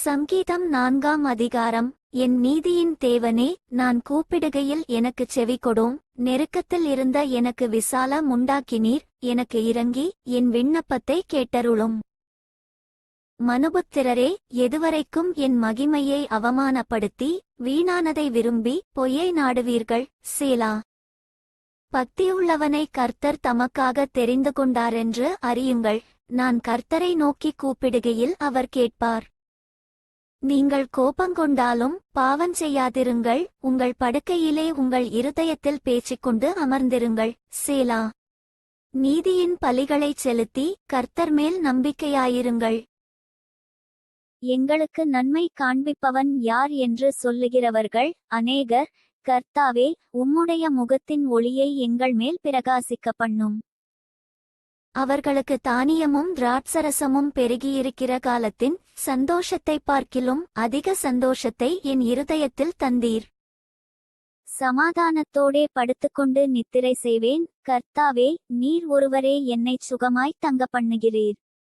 சங்கீதம் 4ஆம் அதிகாரம். என் நீதியின் தேவனே, நான் கூப்பிடுகையில் எனக்குச் செவிகொடும். நெருக்கத்தில் இருந்த எனக்கு விசாலம் உண்டாக்கினீர். எனக்கு இறங்கி என் விண்ணப்பத்தை கேட்டருளும். மனுபுத்திரரே, எதுவரைக்கும் என் மகிமையை அவமானப்படுத்தி வீணானதை விரும்பி பொய்யை நாடுவீர்கள்? சேலா. பக்தியுள்ளவனை கர்த்தர் தமக்காக தெரிந்து கொண்டாரென்று அறியுங்கள். நான் கர்த்தரை நோக்கி கூப்பிடுகையில் அவர் கேட்பார். நீங்கள் கோபங்கொண்டாலும் பாவம் செய்யாதிருங்கள். உங்கள் படுக்கையிலே உங்கள் இருதயத்தில் பேச்சிக்கொண்டு அமர்ந்திருங்கள். சேலா. நீதியின் பலிகளைச் செலுத்தி கர்த்தர் மேல் நம்பிக்கையாயிருங்கள். எங்களுக்கு நன்மை காண்பிப்பவன் யார் என்று சொல்லுகிறவர்கள் அநேகர். கர்த்தாவே, உம்முடைய முகத்தின் ஒளியை எங்கள் மேல் பிரகாசிக்க பண்ணும். அவர்களுக்கு தானியமும் திராட்சரசமும் பெருகியிருக்கிற காலத்தின் சந்தோஷத்தை பார்க்கிலும் அதிக சந்தோஷத்தை என் இருதயத்தில் தந்தீர். சமாதானத்தோடே படுத்துக்கொண்டு நித்திரை செய்வேன். கர்த்தாவே, நீர் ஒருவரே என்னைச் சுகமாய் தங்க பண்ணுகிறீர்.